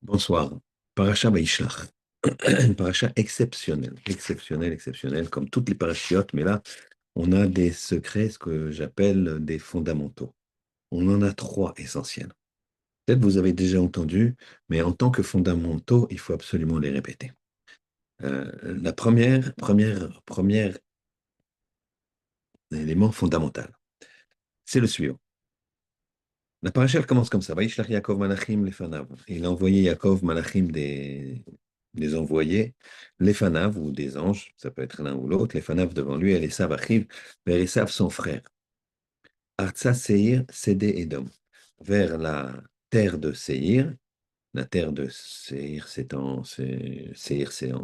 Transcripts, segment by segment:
Bonsoir. Parasha Vaishlach. Une paracha exceptionnelle, exceptionnelle, exceptionnelle, comme toutes les parachiotes, mais là, on a des secrets, ce que j'appelle des fondamentaux. On en a trois essentiels. Peut-être vous avez déjà entendu, mais en tant que fondamentaux, il faut absolument les répéter. La première élément fondamental, c'est le suivant. La paracha, elle commence comme ça. Vaishlach Yaakov Malachim Lefanav. Il a envoyé Yaakov Malachim des envoyés, Lefanav ou des anges, ça peut être l'un ou l'autre, Lefanav devant lui, et Esav Achiv, vers Esav son frère. Artsa Seir, Sédé Edom, vers la terre de Seir. La terre de Seir, Seir, c'est en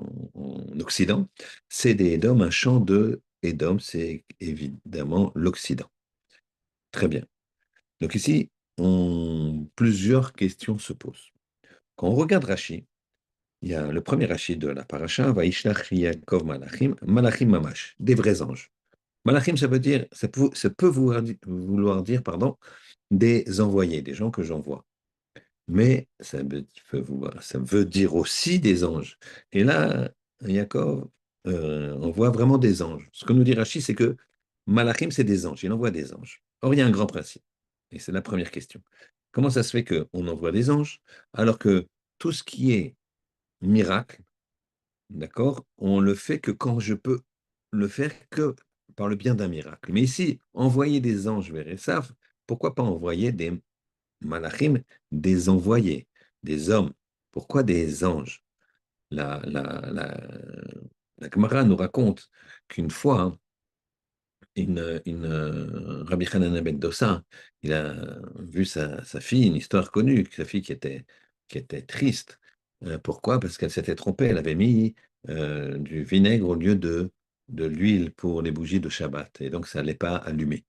Occident. Sédé Edom, un champ de Edom, c'est évidemment l'Occident. Très bien. Donc ici, plusieurs questions se posent. Quand on regarde Rashi, il y a le premier Rashi de la paracha, Vaishlach Yaakov Malachim, Malachim Mamash, des vrais anges. Malachim, ça veut dire, ça peut vouloir dire, pardon, des envoyés, des gens que j'envoie. Mais ça veut dire aussi des anges. Et là, Yaakov envoie vraiment des anges. Ce que nous dit Rashi, c'est que Malachim, c'est des anges. Il envoie des anges. Or, il y a un grand principe. Et c'est la première question. Comment ça se fait qu'on envoie des anges alors que tout ce qui est miracle, d'accord, on le fait que quand je peux le faire que par le bien d'un miracle. Mais ici, envoyer des anges vers Esav, pourquoi pas envoyer des malachim, des envoyés, des hommes? Pourquoi des anges? La, la, la, la Gemara nous raconte qu'une fois, hein, Rabbi Hanan ben Dossa, il a vu sa fille, une histoire connue, sa fille qui était triste. Pourquoi? Parce qu'elle s'était trompée, elle avait mis du vinaigre au lieu de l'huile pour les bougies de Shabbat, et donc ça n'allait pas allumer.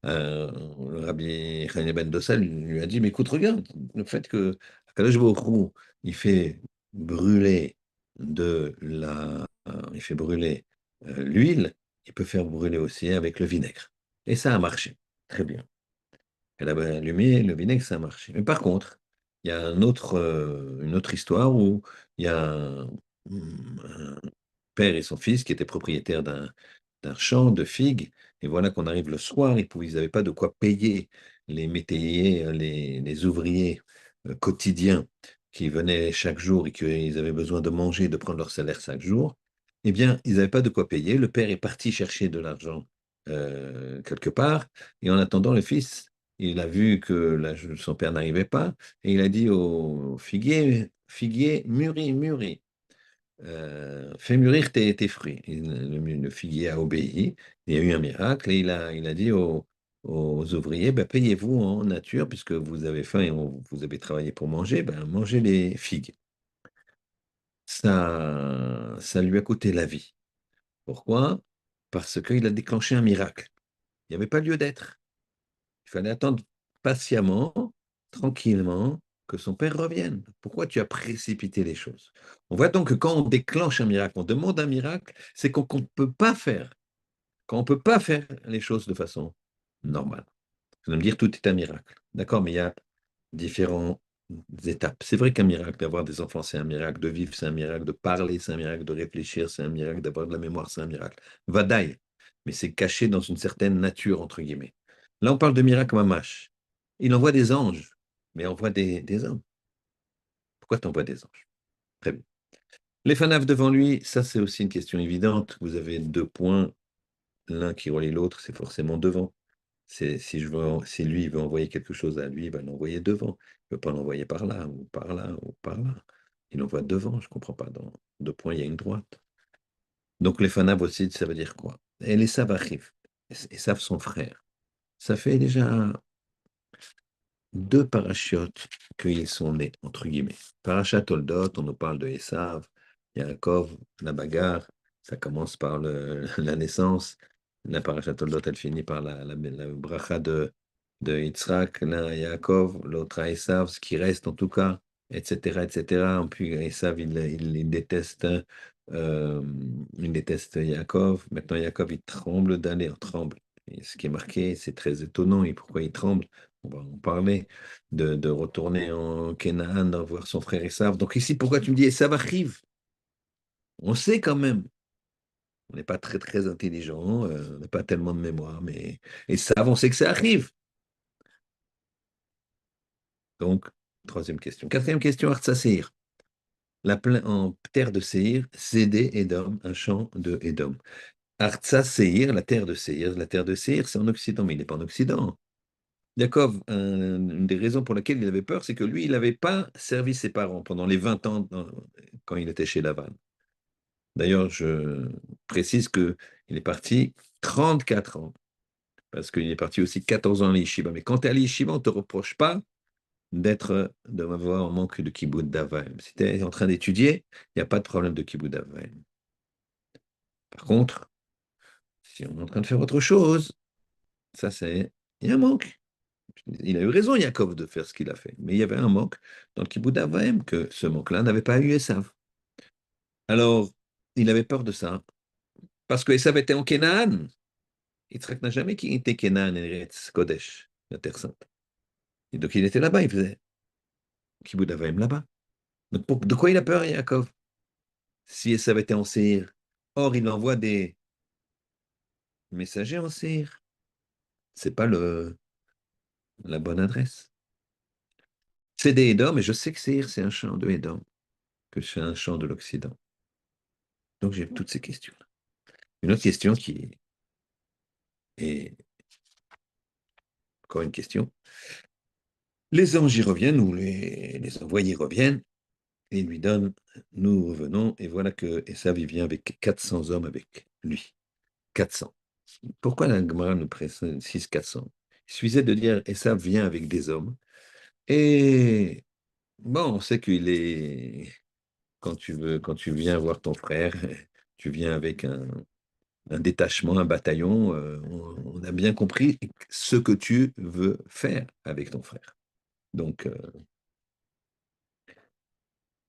Le Rabbi Hanan ben Dossa lui a dit, mais écoute, regarde, le fait que Akadosh Baruch Hu, il fait brûler il fait brûler l'huile, il peut faire brûler aussi avec le vinaigre. Et ça a marché. Très bien. Elle a allumé le vinaigre, ça a marché. Mais par contre, il y a une autre histoire où il y a un père et son fils qui étaient propriétaires d'un champ de figues. Et voilà qu'on arrive le soir, ils n'avaient pas de quoi payer les métayers, les ouvriers quotidiens qui venaient chaque jour et qu'ils avaient besoin de manger, de prendre leur salaire chaque jour. Eh bien, ils n'avaient pas de quoi payer. Le père est parti chercher de l'argent quelque part. Et en attendant, le fils, il a vu que son père n'arrivait pas. Et il a dit au figuier, figuier, mûri, mûri. Fais mûrir tes fruits. Le figuier a obéi, il y a eu un miracle et il a dit aux ouvriers, ben, payez-vous en nature puisque vous avez faim et vous avez travaillé pour manger, ben, mangez les figues. Ça lui a coûté la vie. Pourquoi? Parce qu'il a déclenché un miracle. Il n'y avait pas lieu d'être. Il fallait attendre patiemment, tranquillement, que son père revienne. Pourquoi tu as précipité les choses? On voit donc que quand on déclenche un miracle, on demande un miracle, c'est qu'on ne peut pas faire. Quand on ne peut pas faire les choses de façon normale. Vous allez me dire tout est un miracle. D'accord, mais il y a différentes étapes. C'est vrai qu'un miracle d'avoir des enfants, c'est un miracle de vivre, c'est un miracle de parler, c'est un miracle de réfléchir, c'est un miracle d'avoir de la mémoire, c'est un miracle. Vadaï, mais c'est caché dans une certaine nature, entre guillemets. Là, on parle de miracle mamash. Il envoie des anges, mais envoie des hommes. Pourquoi tu envoies des anges? Très bien. Les fanaf devant lui, ça c'est aussi une question évidente. Vous avez deux points, l'un qui relie l'autre, c'est forcément devant. Si lui il veut envoyer quelque chose à lui, il va l'envoyer devant. Il ne peut pas l'envoyer par là, ou par là, ou par là. Il l'envoie devant, je ne comprends pas. Dans deux points, il y a une droite. Donc les fanaf aussi, ça veut dire quoi? Et les savachif, et savent son frère. Ça fait déjà deux parachiotes qu'ils sont nés, entre guillemets. Parachat Toldot, on nous parle de Esav, Yaakov, la bagarre, ça commence par la naissance. La parachat Toldot, elle finit par la bracha de Yitzhak, l'un à Yaakov, l'autre à Esav, ce qui reste en tout cas, etc., etc. Puis Esav, il déteste, il déteste Yaakov. Maintenant, Yaakov, il tremble d'aller, tremble. Et ce qui est marqué, c'est très étonnant. Et pourquoi il tremble? On va en parler. De retourner en Canaan, voir son frère Esav. Donc ici, pourquoi tu me dis Esav arrive? On sait quand même. On n'est pas très très intelligent, on n'a pas tellement de mémoire, mais Esav, on sait que ça arrive. Donc, troisième question. Quatrième question, Artsasir. En terre de Séhir, Zédé, Édom, un champ de Édom. Artsa Séhir, la terre de Séhir, c'est en Occident, mais il n'est pas en Occident. Yaakov, une des raisons pour lesquelles il avait peur, c'est que lui, il n'avait pas servi ses parents pendant les 20 ans quand il était chez Lavan. D'ailleurs, je précise qu'il est parti 34 ans, parce qu'il est parti aussi 14 ans à l'Yeshiva. Mais quand tu es à l'Yeshiva, on ne te reproche pas d'avoir un manque de kibbutz d'Avaim. Si tu es en train d'étudier, il n'y a pas de problème de kibbutz d'Avaim. Par contre, si on est en train de faire autre chose, ça c'est, il y a un manque. Il a eu raison, Yaakov, de faire ce qu'il a fait. Mais il y avait un manque dans le kibbutz d'Avaim que ce manque-là n'avait pas eu Esav. Alors, il avait peur de ça. Parce que Esav était en Canaan. Yitzhak n'a jamais quitté Canaan et Eretz Kodesh, la Terre Sainte. Et donc il était là-bas, il faisait kibbutz d'Avaim là-bas. Donc de quoi il a peur, Yaakov? Si Esav était en Séhir. Or, il envoie des messagers en Séhir. C'est pas la bonne adresse. C'est des Édom, et je sais que Séhir, c'est un champ de Édom, que c'est un champ de l'Occident. Donc j'ai toutes ces questions. Une autre question qui est encore une question. Les anges y reviennent, ou les envoyés reviennent, et ils lui donnent, nous revenons, et voilà que Esav, il vient avec 400 hommes avec lui. 400. Pourquoi la Gemara nous précise 400? Il suffisait de dire Esav vient avec des hommes, et bon, on sait qu'il est, quand tu viens voir ton frère, tu viens avec un détachement, un bataillon, on a bien compris ce que tu veux faire avec ton frère. Donc,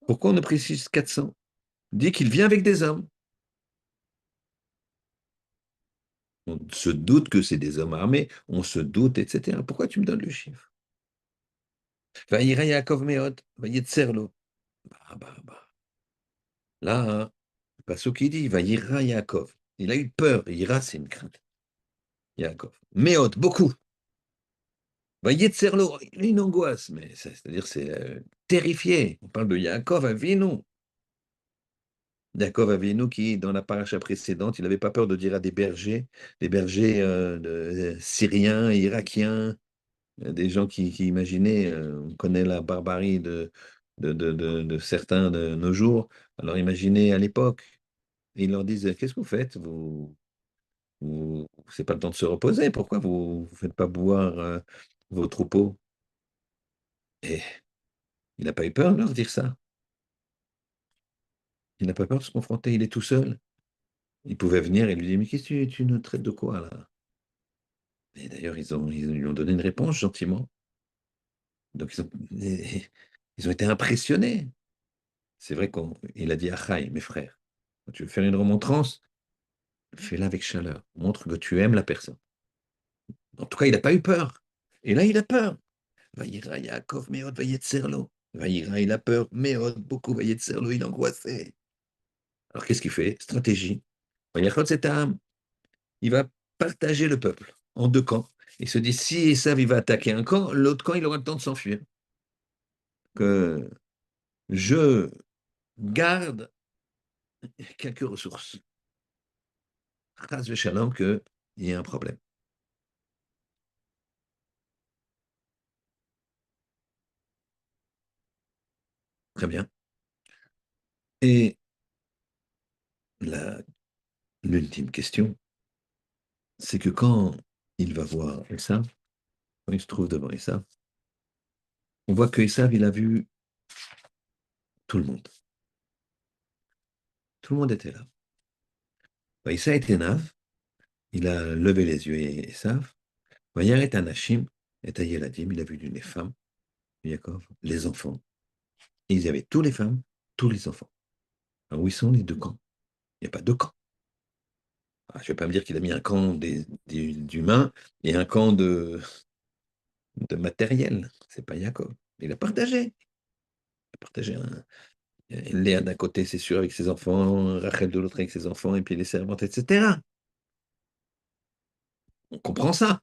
pourquoi on ne précise 400? Dit qu'il vient avec des hommes. On se doute que c'est des hommes armés, on se doute, etc. Pourquoi tu me donnes le chiffre? Vaïra Yaakov Meod, Vayetserlo. Bah. Là, hein, pas ce qu'il dit, Vaïra Yaakov. Il a eu peur, Ira, c'est une crainte. Yaakov. Meod, beaucoup. Vayetserlo, il a une angoisse, mais c'est-à-dire c'est terrifié. On parle de Yaakov Avinu. Yaakov Avinu qui, dans la paracha précédente, il n'avait pas peur de dire à des bergers syriens, irakiens, des gens qui imaginaient, on connaît la barbarie de certains de nos jours, alors imaginez à l'époque, ils leur disent, qu'est-ce que vous faites? C'est pas le temps de se reposer, pourquoi vous ne faites pas boire vos troupeaux? Et il n'a pas eu peur de leur dire ça. Il n'a pas peur de se confronter, il est tout seul. Il pouvait venir et lui dire, mais qu'est-ce que tu nous traites de quoi là? Et d'ailleurs, ils lui ont donné une réponse gentiment. Donc ils ont été impressionnés. C'est vrai qu'il a dit Achaï, mes frères. Quand tu veux faire une remontrance, fais-la avec chaleur. Montre que tu aimes la personne. En tout cas, il n'a pas eu peur. Et là, il a peur. Vaïra Yaakov, Meod, Vayetserlo. Vaïra, il a peur. Meod, beaucoup, Vayetserlo, il est angoissé. Alors, qu'est-ce qu'il fait? Stratégie. Vayachot, c'est âme. Il va partager le peuple en deux camps. Il se dit, si Esav, il va attaquer un camp, l'autre camp, il aura le temps de s'enfuir. Que je garde quelques ressources. Ras Shalom qu'il y ait un problème. Très bien. Et l'ultime question, c'est que quand il va voir Esav, quand il se trouve devant Esav, on voit que Esav, il a vu tout le monde. Tout le monde était là. Esav était Nav, il a levé les yeux et Esav. Vayaret Anashim, et Yeladim, il a vu les femmes, Yaakov, les enfants. Et il y avait tous les femmes, tous les enfants. Alors où ils sont les deux camps? Il n'y a pas deux camps. Ah, je ne vais pas me dire qu'il a mis un camp d'humains et un camp de matériel. C'est pas Jacob. Il a partagé. Il a partagé Léa d'un côté, c'est sûr, avec ses enfants, Rachel de l'autre avec ses enfants, et puis les servantes, etc. On comprend ça.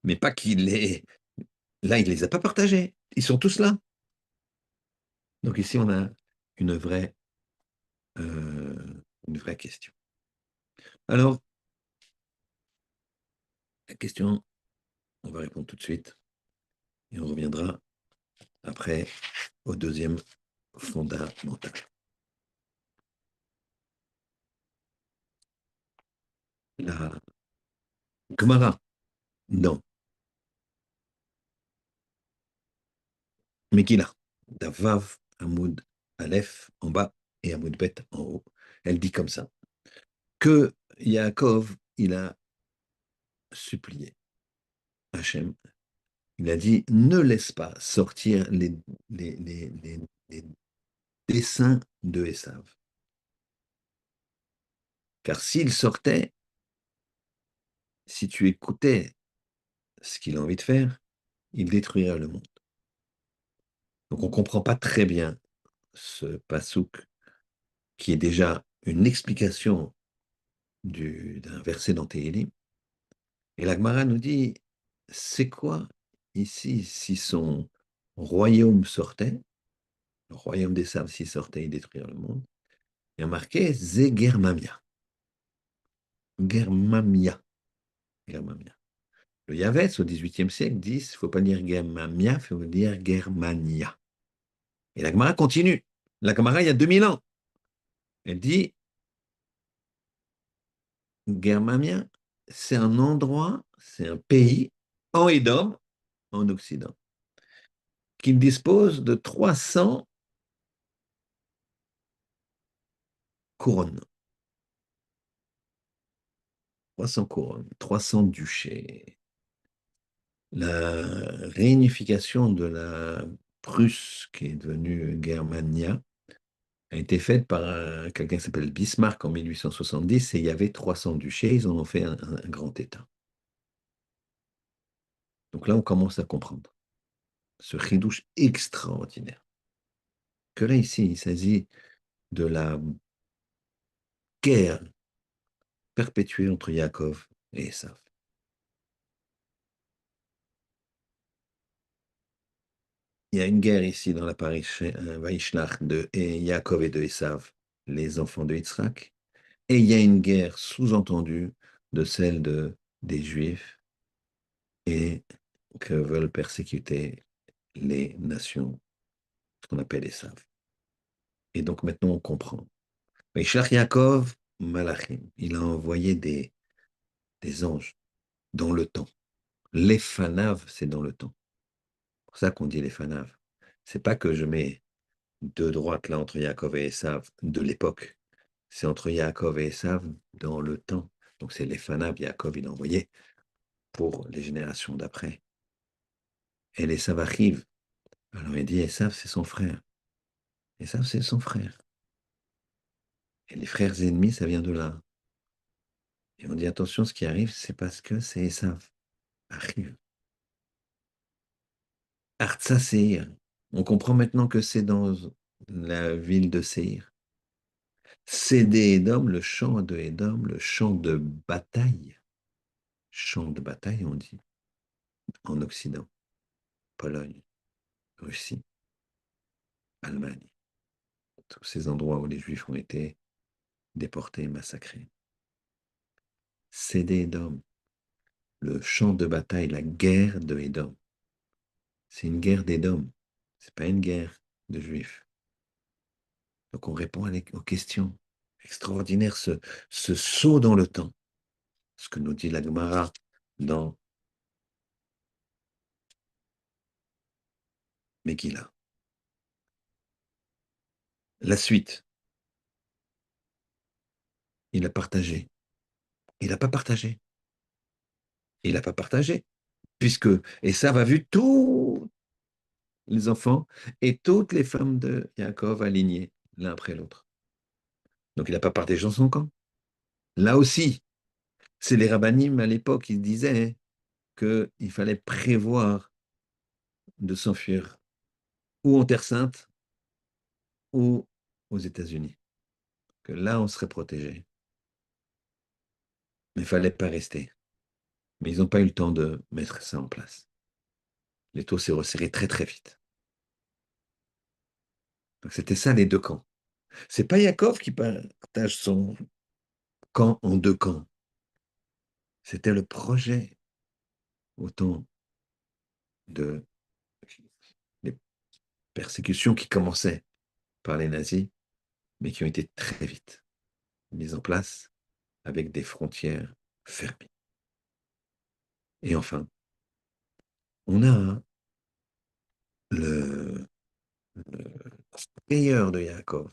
Mais pas qu'il les... Là, il les a pas partagés. Ils sont tous là. Donc ici, on a une vraie, une vraie question. Alors, la question, on va répondre tout de suite, et on reviendra après au deuxième fondamental. La Gemara, non. Megillah, Davav, Hamoud, Aleph en bas et Hamoud Bet en haut. Elle dit comme ça, que Yaakov, il a supplié Hachem, il a dit, ne laisse pas sortir les desseins de Esav. Car s'il sortait, si tu écoutais ce qu'il a envie de faire, il détruirait le monde. Donc on ne comprend pas très bien ce pasouk qui est déjà une explication d'un verset dans Téhélim. Et la Gemara nous dit, c'est quoi ici si son royaume sortait, le royaume des sables s'il sortait, il détruirait le monde. Il y a marqué Zegermamia. Germamia. Germamia. Le Yavetz au XVIIIe siècle dit, il ne faut pas dire Germamia, il faut dire Germania. Et la Gemara continue. La Gemara, il y a 2000 ans. Elle dit, Germamia, c'est un endroit, c'est un pays en Édom, en Occident, qui dispose de 300 couronnes. 300 couronnes, 300 duchés. La réunification de la Prusse, qui est devenue Germania, a été faite par quelqu'un qui s'appelle Bismarck en 1870, et il y avait 300 duchés, ils en ont fait un grand État. Donc là, on commence à comprendre ce chidouche extraordinaire. Que là, ici, il s'agit de la guerre perpétuée entre Yaakov et Esav. Il y a une guerre ici dans la Vaishlach de Yaakov et de Esav, les enfants de Yitzhak, et il y a une guerre sous-entendue de celle des Juifs et que veulent persécuter les nations, ce qu'on appelle Esav. Et donc maintenant on comprend. Vaishlach Yaakov, Malachim, il a envoyé des anges dans le temps. Les Fanav, c'est dans le temps. C'est pour ça qu'on dit les Fanav. C'est pas que je mets deux droites là entre Yaakov et Esav de l'époque. C'est entre Yaakov et Esav dans le temps. Donc c'est les Fanav, Yaakov, il a envoyé pour les générations d'après. Et Esav arrive. Alors il dit Esav, c'est son frère. Esav, c'est son frère. Et les frères ennemis, ça vient de là. Et on dit attention, ce qui arrive, c'est parce que c'est Esav. Arrive. Artsa Seir. On comprend maintenant que c'est dans la ville de Seir. Cédé Édom, le champ de Édom, le champ de bataille. Champ de bataille, on dit, en Occident. Pologne, Russie, Allemagne. Tous ces endroits où les Juifs ont été déportés et massacrés. Cédé Édom, le champ de bataille, la guerre de Édom. C'est une guerre d'Édom. C'est pas une guerre de Juifs. Donc on répond aux questions. Extraordinaire ce saut dans le temps. Ce que nous dit la Gemara dans Megillah. La suite, il a partagé. Il n'a pas partagé. Il n'a pas partagé. Puisque Esav a vu tous les enfants et toutes les femmes de Yaakov alignées l'un après l'autre. Donc il n'a pas partagé dans son camp. Là aussi, C'est les rabbinim à l'époque qui disaient qu'il fallait prévoir de s'enfuir ou en Terre Sainte ou aux États-Unis, que là, on serait protégé. Mais il ne fallait pas rester. Mais ils n'ont pas eu le temps de mettre ça en place. Les taux s'est resserré très très vite. Donc c'était ça les deux camps. C'est pas Yaakov qui partage son camp en deux camps. C'était le projet autant de les persécutions qui commençaient par les nazis, mais qui ont été très vite mises en place avec des frontières fermées. Et enfin, on a le meilleur de Yaakov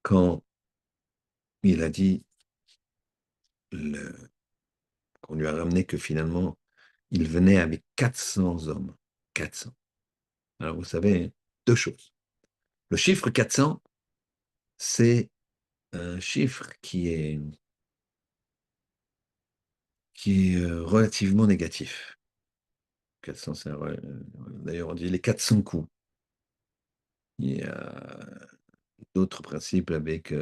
quand il a dit le- qu'on lui a ramené que finalement, il venait avec 400 hommes. 400. Alors vous savez, deux choses. Le chiffre 400, c'est un chiffre qui est relativement négatif. 400, d'ailleurs, on dit les 400 coups. Il y a d'autres principes avec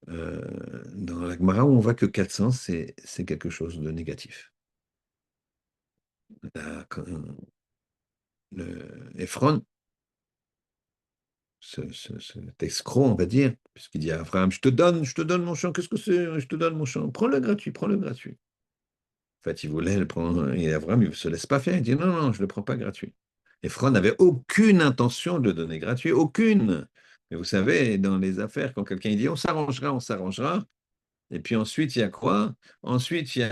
dans la Gemara où on voit que 400, c'est quelque chose de négatif. Ephron, cet escroc, on va dire, puisqu'il dit à Abraham, je te donne mon champ, qu'est-ce que c'est? Je te donne mon champ, prends-le gratuit, prends-le gratuit. En fait, il voulait le prendre, et Abraham, il ne se laisse pas faire, il dit, non, non, je ne le prends pas gratuit. Ephron n'avait aucune intention de le donner gratuit, aucune. Mais vous savez, dans les affaires, quand quelqu'un dit, on s'arrangera, et puis ensuite, il y a quoi? Ensuite, il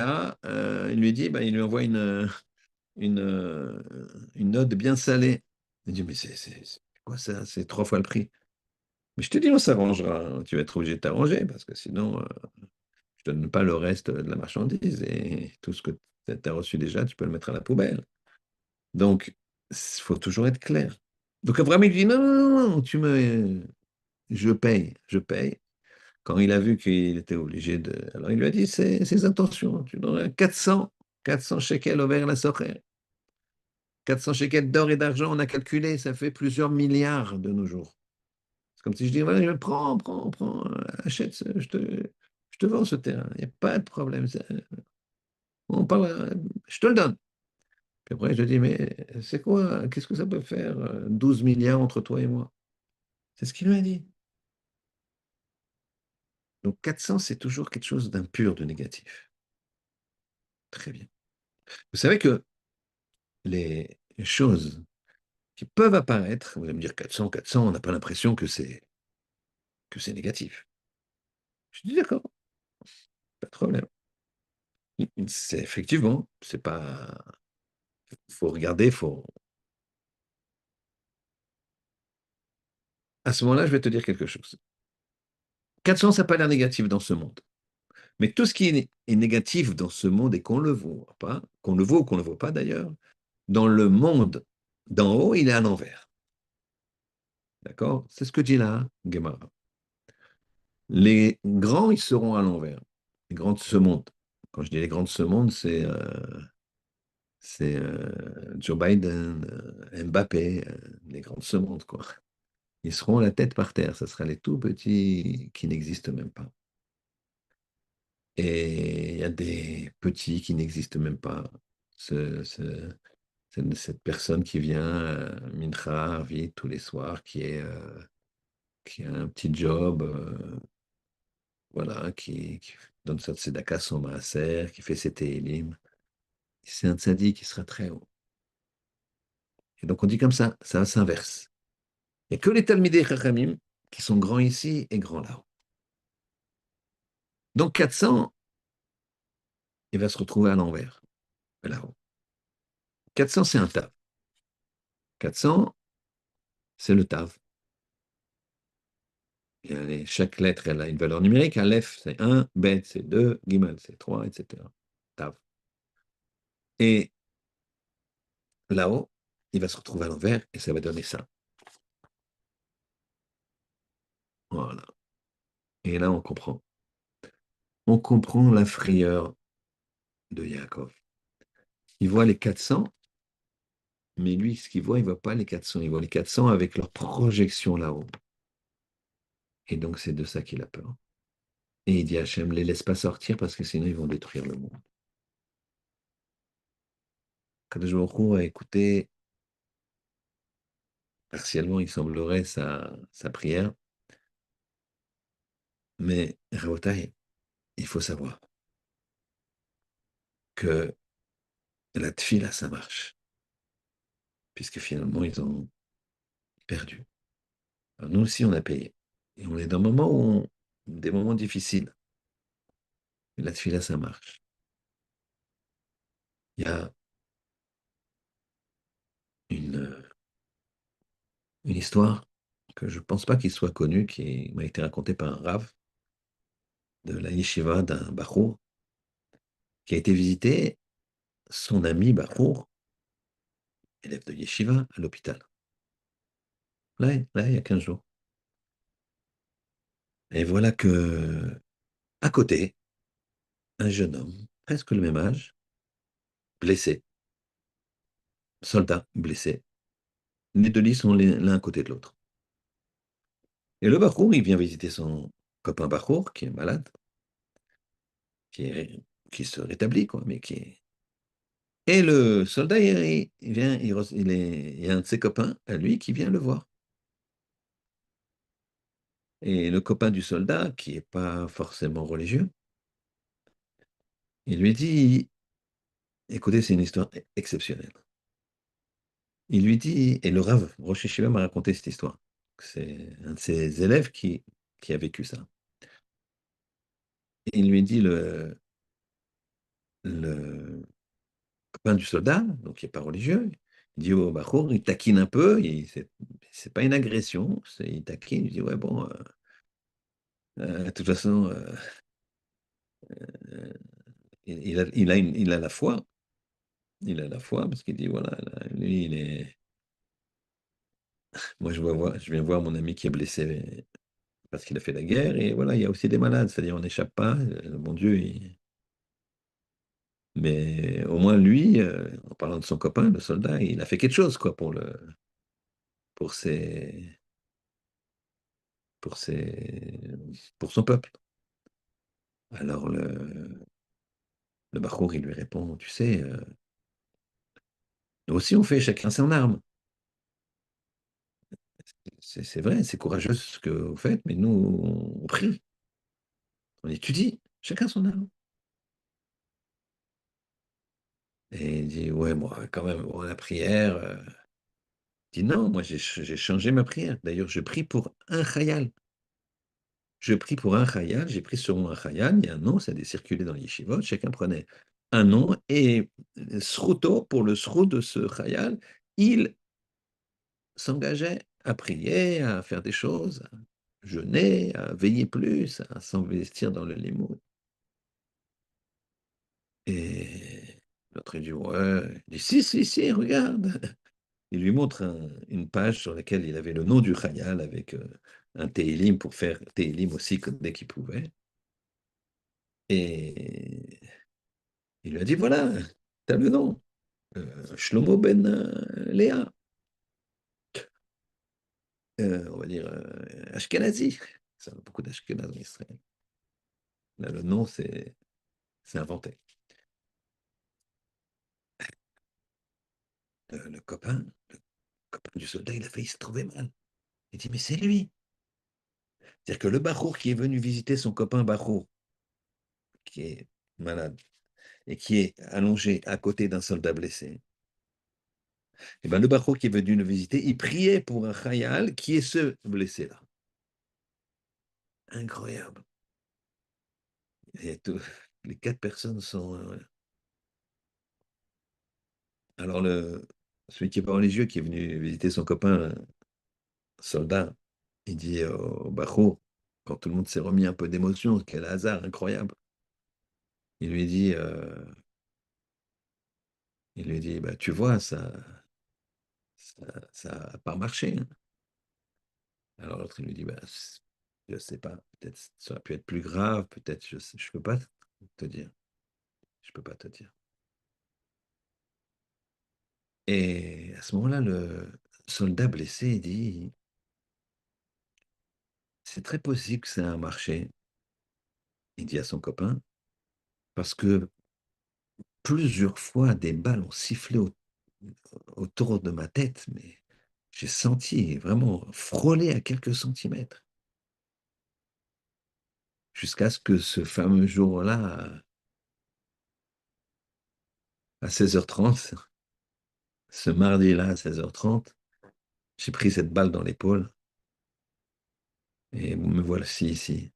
lui dit, bah, il lui envoie une, euh, une note bien salée. Il dit, mais c'est quoi ça? C'est trois fois le prix. Mais je te dis, on s'arrangera. Tu vas être obligé de t'arranger parce que sinon, je ne donne pas le reste de la marchandise et tout ce que tu as reçu déjà, tu peux le mettre à la poubelle. Donc, il faut toujours être clair. Donc, Abraham, il dit, non, non, non, non, je paye, je paye. Quand il a vu qu'il était obligé de. Alors, il lui a dit, c'est ses intentions. Tu donneras 400 shekels au vers la socher. 400 shekels d'or et d'argent, on a calculé, ça fait plusieurs milliards de nos jours. C'est comme si je dis, voilà, prends, achète, je te vends ce terrain, il n'y a pas de problème. On parle, je te le donne. Puis après, je dis, mais c'est quoi, qu'est-ce que ça peut faire, 12 milliards entre toi et moi? C'est ce qu'il lui a dit. Donc 400, c'est toujours quelque chose d'impur, de négatif. Très bien. Vous savez que les choses qui peuvent apparaître, vous allez me dire 400, 400, on n'a pas l'impression que c'est négatif. Je dis d'accord, pas de problème. C'est effectivement, c'est pas. Faut regarder, faut. À ce moment-là, je vais te dire quelque chose. 400, ça n'a pas l'air négatif dans ce monde. Mais tout ce qui est négatif dans ce monde et qu'on le voit pas, qu'on le voit ou qu'on ne le voit pas d'ailleurs, dans le monde d'en haut, il est à l'envers. D'accord? C'est ce que dit là Gemara. Les grands, ils seront à l'envers. Les grands de ce monde. Quand je dis les grands de ce monde, c'est Joe Biden, Mbappé, les grands de ce monde, quoi. Ils seront la tête par terre. Ce sera les tout petits qui n'existent même pas. Et il y a des petits qui n'existent même pas. Cette personne qui vient, Mincha, Arvit, tous les soirs, qui a un petit job, voilà, qui donne sa tzedaka, son maaser, qui fait ses télim. C'est un tzaddik qui sera très haut. Et donc on dit comme ça s'inverse. Il n'y a que les Talmidei Chachamim qui sont grands ici et grands là-haut. Donc 400, il va se retrouver à l'envers, là-haut. 400, c'est un tav. 400, c'est le tav. Chaque lettre, elle a une valeur numérique. Aleph, c'est 1, Bet, c'est 2, Gimel, c'est 3, etc. Tav. Et là-haut, il va se retrouver à l'envers et ça va donner ça. Voilà. Et là, on comprend. on comprend la frayeur de Yaakov. Il voit les 400, mais lui, ce qu'il voit, il ne voit pas les 400. Il voit les 400 avec leur projection là-haut. Et donc, c'est de ça qu'il a peur. Et il dit à Hachem, les laisse pas sortir parce que sinon ils vont détruire le monde. Kadosh Baruch Hu a écouté, partiellement, il semblerait, sa prière, mais Rabotai, il faut savoir que la tfila, ça marche, puisque finalement, ils ont perdu. Alors, nous aussi, on a payé. Et on est dans des moments difficiles. Mais la tfila, ça marche. Il y a une, une histoire que je ne pense pas qu'il soit connu, qui m'a été racontée par un rave de la yeshiva d'un Bachour, qui a été visité son ami Bachour, élève de yeshiva, à l'hôpital. Là, il y a 15 jours. Et voilà que, à côté, un jeune homme, presque le même âge, blessé, soldat blessé. Les deux lits sont l'un à côté de l'autre. Et le Bachour, il vient visiter son copain Bachour, qui est malade, qui, est, qui se rétablit, quoi, mais qui est... Et le soldat, il vient, il y a un de ses copains, à lui, qui vient le voir. Et le copain du soldat, qui n'est pas forcément religieux, il lui dit, écoutez, c'est une histoire exceptionnelle. Il lui dit, et le Rav Rosh Hashiva m'a raconté cette histoire. C'est un de ses élèves qui a vécu ça. Et il lui dit, le copain du soldat, donc qui n'est pas religieux, il dit au Bachour, il taquine un peu, c'est pas une agression, il taquine, il dit, ouais, bon, de toute façon, euh, il a la foi, parce qu'il dit, voilà, là, lui, moi, je viens voir mon ami qui est blessé parce qu'il a fait la guerre, et voilà, il y a aussi des malades, c'est-à-dire on n'échappe pas, le bon Dieu, mais au moins lui, en parlant de son copain, le soldat, il a fait quelque chose, quoi, pour ses, pour ses, pour son peuple. Alors le Bachour, il lui répond, tu sais, nous aussi on fait chacun son arme. C'est vrai, c'est courageux ce que vous faites, mais nous, on prie, on étudie, chacun son arme. Et il dit, ouais, moi, quand même, bon, la prière. Il dit, non, moi, j'ai changé ma prière. D'ailleurs, je prie pour un chayal. Je prie pour un chayal, j'ai pris sur moi un chayal, il y a un nom, ça a circulé dans les yeshivot, chacun prenait un nom, et sruto, pour le srut de ce chayal, il s'engageait à prier, à faire des choses, à jeûner, à veiller plus, à s'investir dans le limoud. Et l'autre, il dit, ouais, il dit, si, regarde. Il lui montre une page sur laquelle il avait le nom du Chayal avec un Télim pour faire Télim aussi dès qu'il pouvait. Et il lui a dit, voilà, t'as le nom, Shlomo ben Léa, on va dire Ashkenazi. Ça a beaucoup d'Ashkenaz en Israël. Là, le nom, c'est inventé. Le copain du soldat, il a failli se trouver mal. Il dit, mais c'est lui. C'est-à-dire que le Bachour qui est venu visiter son copain Bachour, qui est malade, et qui est allongé à côté d'un soldat blessé, et ben le Bachour qui est venu le visiter, il priait pour un Khayal qui est ce blessé-là. Incroyable. Et les quatre personnes sont. Alors, celui qui n'est pas religieux, qui est venu visiter son copain soldat, il dit au Bachour, quand tout le monde s'est remis un peu d'émotion, quel hasard incroyable, il lui dit, bah, tu vois, ça n'a pas marché, hein. Alors l'autre, il lui dit, bah, Je ne sais pas. Peut-être ça aurait pu être plus grave. Peut-être, je peux pas te dire. Je peux pas te dire. Et à ce moment-là, le soldat blessé dit, c'est très possible que ça a marché. Il dit à son copain, parce que plusieurs fois, des balles ont sifflé autour de ma tête, mais j'ai senti vraiment frôler à quelques centimètres. Jusqu'à ce que ce fameux jour-là, à 16h30, ce mardi-là à 16h30, j'ai pris cette balle dans l'épaule et me voici ici.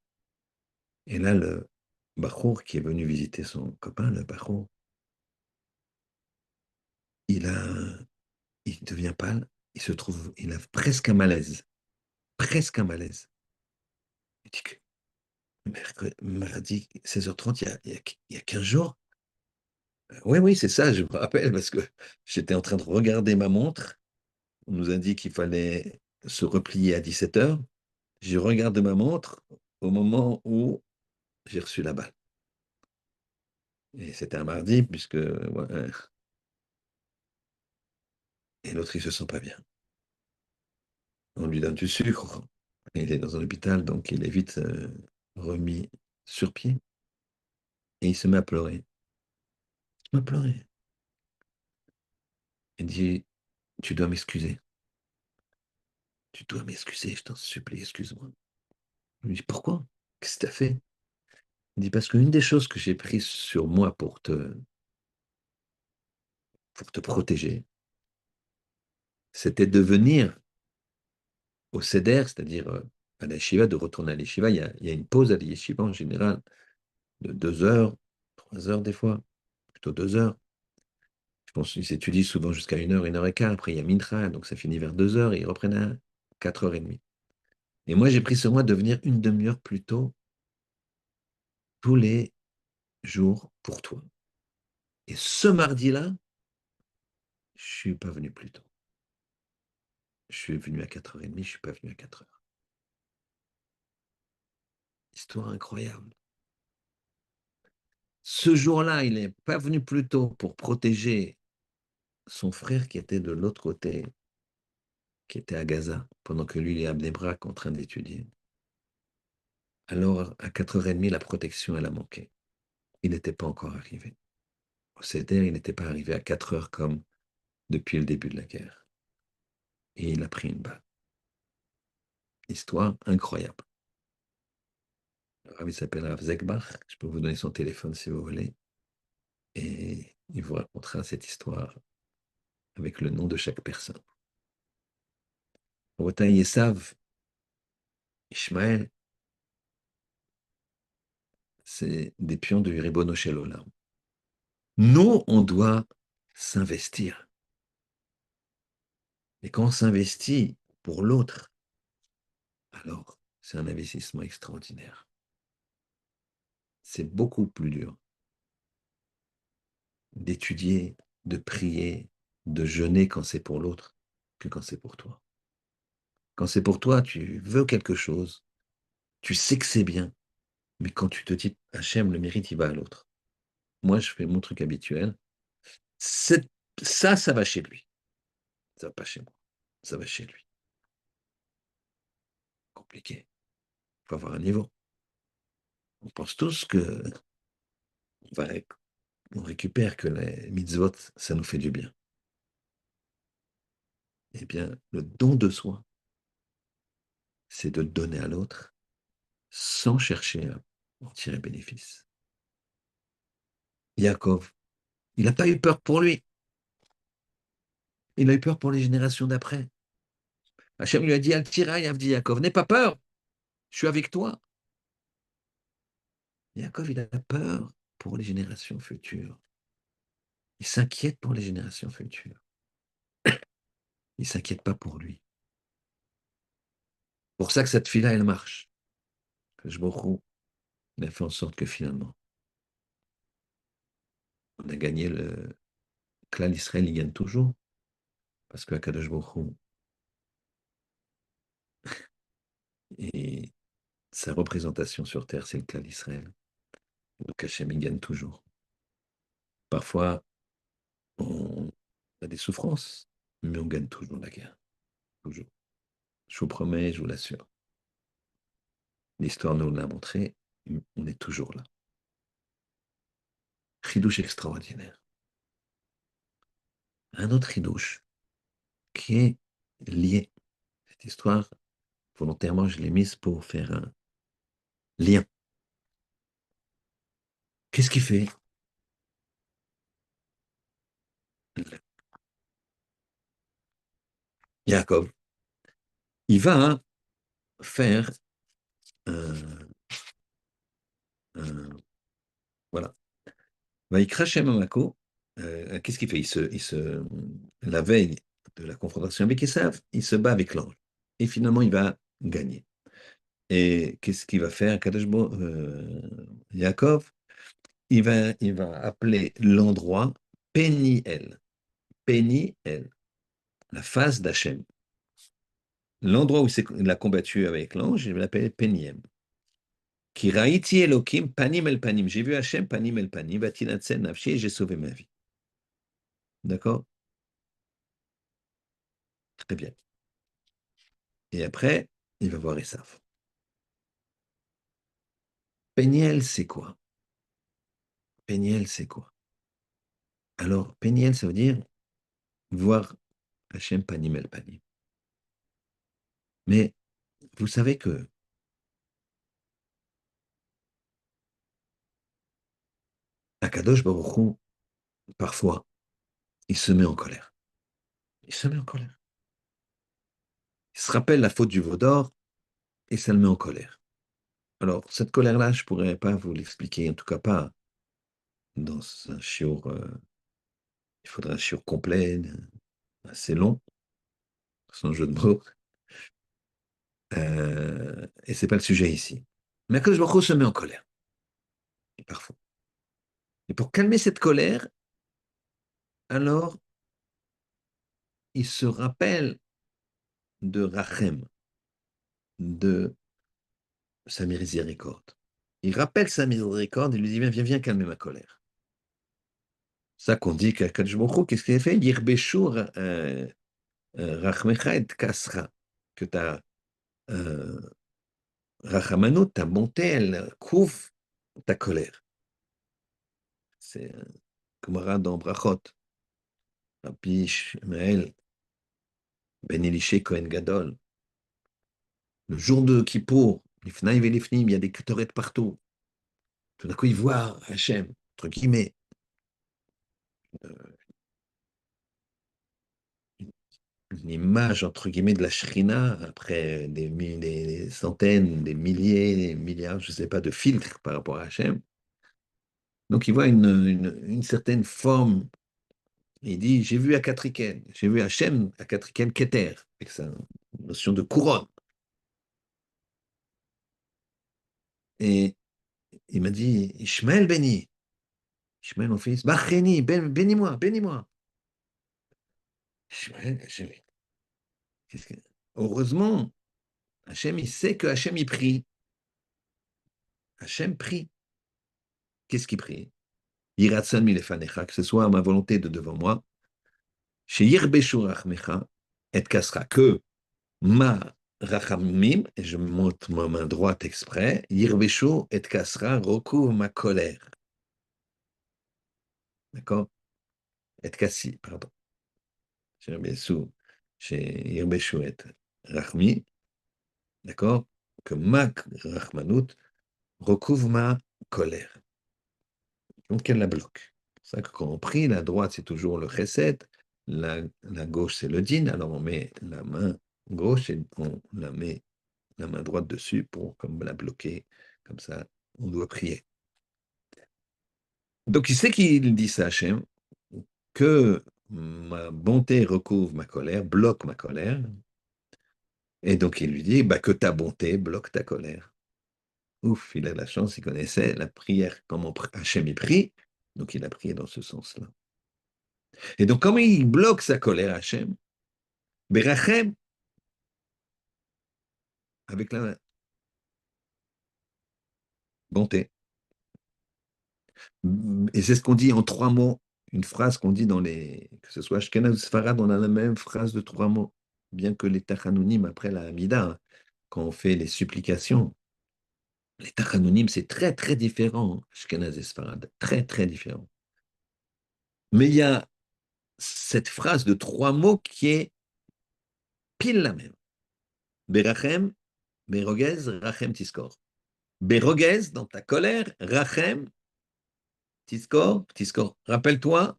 Et là, le Bachour qui est venu visiter son copain, le Bachour, il a, il devient pâle, il a presque un malaise, presque un malaise. Il dit que mardi 16h30, il y a 15 jours. Oui, oui, c'est ça, je me rappelle, parce que j'étais en train de regarder ma montre. On nous a dit qu'il fallait se replier à 17h. Je regarde ma montre au moment où j'ai reçu la balle. Et c'était un mardi, puisque. Ouais, et l'autre, il se sent pas bien. On lui donne du sucre. Il est dans un hôpital, donc il est vite remis sur pied. Et il se met à pleurer. Il se met à pleurer. Il dit, tu dois m'excuser. Tu dois m'excuser, je t'en supplie, excuse-moi. Je lui dis, pourquoi? Qu'est-ce que tu as fait? Il dit, parce qu'une des choses que j'ai prises sur moi pour te protéger, c'était de venir au CEDER, c'est-à-dire à la yeshiva, de retourner à la yeshiva. Il y a une pause à la yeshiva en général de 2 heures, 3 heures des fois, plutôt 2 heures. Je pense qu'ils étudient souvent jusqu'à 1 heure, 1 heure et quart. Après, il y a Mincha, donc ça finit vers 2 heures et ils reprennent à 4h30. Et moi, j'ai pris sur moi de venir une demi-heure plus tôt tous les jours pour toi. Et ce mardi-là, je ne suis pas venu plus tôt. Je suis venu à 4h30, je ne suis pas venu à 4 heures. Histoire incroyable. Ce jour-là, il n'est pas venu plus tôt pour protéger son frère qui était de l'autre côté, qui était à Gaza, pendant que lui, il est à Bnei en train d'étudier. Alors, à 4h30, la protection, elle a manqué. Il n'était pas encore arrivé. Au CEDER, il n'était pas arrivé à 4 heures comme depuis le début de la guerre. Et il a pris une balle. Histoire incroyable. Le Rav, il s'appelle Rav Zekbach. Je peux vous donner son téléphone si vous voulez. Et il vous racontera cette histoire avec le nom de chaque personne. Rotan Yesav, Ishmaël, c'est des pions de Ribono Shel Olam. Nous, on doit s'investir. Et quand on s'investit pour l'autre, alors c'est un investissement extraordinaire. C'est beaucoup plus dur d'étudier, de prier, de jeûner quand c'est pour l'autre que quand c'est pour toi. Quand c'est pour toi, tu veux quelque chose, tu sais que c'est bien, mais quand tu te dis, Hachem, le mérite, il va à l'autre. Moi, je fais mon truc habituel. C'est- ça va chez lui. Ça va pas chez moi. Ça va chez lui. Compliqué. Il faut avoir un niveau. On pense tous que on récupère que les mitzvot, ça nous fait du bien. Eh bien, le don de soi, c'est de donner à l'autre sans chercher à en tirer bénéfice. Yaakov, il n'a pas eu peur pour lui. Il a eu peur pour les générations d'après. Hachem lui a dit, Al-Tiraï, Avdi Yaakov, n'aie pas peur, je suis avec toi. Yaakov, il a peur pour les générations futures. Il s'inquiète pour les générations futures. Il ne s'inquiète pas pour lui. Pour ça que cette fille-là, elle marche. Que je il a fait en sorte que finalement, on a gagné le clan Israël, il gagne toujours. Parce que Akadosh Baruch Hu, sa représentation sur terre, c'est le clan d'Israël. Donc Hachem, il gagne toujours. Parfois, on a des souffrances, mais on gagne toujours la guerre. Toujours. Je vous promets, je vous l'assure. L'histoire nous l'a montré, on est toujours là. Chidouche extraordinaire. Un autre chidouche qui est lié. Cette histoire, volontairement, je l'ai mise pour faire un lien. Qu'est-ce qu'il fait? Yaakov, il va faire un, un- voilà. Il crache Mamako. Qu'est-ce qu'il fait? La veille de la confrontation avec Esav, il se bat avec l'ange. Et finalement, il va gagner. Et qu'est-ce qu'il va faire, Yaakov? Il va appeler l'endroit Péniel. Péniel, la face d'Hachem. L'endroit où il a combattu avec l'ange, il l'appelle Péniel. Qui raïti Elohim panim el panim. J'ai vu Hachem panim el panim, vatinatsen nafshi, et j'ai sauvé ma vie. D'accord? Très bien. Et après, il va voir Esav. Péniel, c'est quoi? Péniel, c'est quoi? Alors, Péniel, ça veut dire voir Hachem panim el panim. Mais vous savez que Akadosh Baruch Hu, parfois, il se met en colère. Il se met en colère. Il se rappelle la faute du veau d'or et ça le met en colère. Alors, cette colère-là, je ne pourrais pas vous l'expliquer, en tout cas pas dans un shiur. Il faudrait un shiur complet, assez long, sans jeu de mots. Et ce n'est pas le sujet ici. Mais Akadosh Baruch Hu se met en colère, parfois. Et pour calmer cette colère, alors, il se rappelle de Rachem, de sa miséricorde. Il rappelle sa miséricorde et lui dit, viens calmer ma colère. Ça qu'on dit qu'Akadosh Baruch Hu, qu'est-ce qu'il a fait? Yirbeshur Rachmecha et Kasra. Que ta Rachamano, ta bonté, elle couvre ta colère. C'est Gemara dans Brachot. Rabbi Shmuel Ben Elishe Kohen Gadol. Le jour de Kippour, l'ifnaïm et l'ifnim, il y a des kettorettes partout. Tout d'un coup, il voit Hachem, entre guillemets, euh, une image, entre guillemets, de la Shrina, après des centaines, des milliers, des milliards, je ne sais pas, de filtres par rapport à Hachem. Donc, il voit une certaine forme. Il dit, j'ai vu Akatriken, j'ai vu Hachem, Akatriken Keter, avec sa notion de couronne. Et il m'a dit, Ishmael béni, Ishmael mon fils, Bacheni, bénis-moi, bénis-moi. Ishmael, qu'est-ce que- Heureusement, Hachem, il sait que Hachem, il prie. Hachem prie. Qu'est-ce qu'il prie? Yiratsan milefanecha, que ce soit ma volonté de devant moi, chez Yirbeshu rachmecha, et kasra, que ma rachamim, et je monte ma main droite exprès, Yirbeshu et kasra recouvre ma colère. D'accord? Et kassi, pardon. Chez Yirbeshu, chez Yirbeshu et rachmi, d'accord? Que ma rachmanout recouvre ma colère. Donc elle la bloque. C'est ça que quand on prie, la droite c'est toujours le chesed, la gauche c'est le din, alors on met la main gauche et on la met la main droite dessus pour comme la bloquer, comme ça on doit prier. Donc il sait qu'il dit ça à Hachem, que ma bonté recouvre ma colère, bloque ma colère, et donc il lui dit bah, que ta bonté bloque ta colère. Ouf, il a la chance, il connaissait la prière, comment Hachem y prie, donc il a prié dans ce sens-là. Et donc, comment il bloque sa colère, Hachem? Berachem, avec la bonté. Et c'est ce qu'on dit en trois mots, une phrase qu'on dit dans les, que ce soit Ashkenaz ou Sfarad, on a la même phrase de trois mots, bien que les Tachanounim, après la Hamida, hein, quand on fait les supplications, les Tachanounim, c'est très, très différent, Ashkenaz et Sfarad, très, très différent. Mais il y a cette phrase de trois mots qui est pile la même. Berachem, Berogez, Rachem, Tiskor. Berogez, dans ta colère, Rachem, Tiskor, Tiskor. Rappelle-toi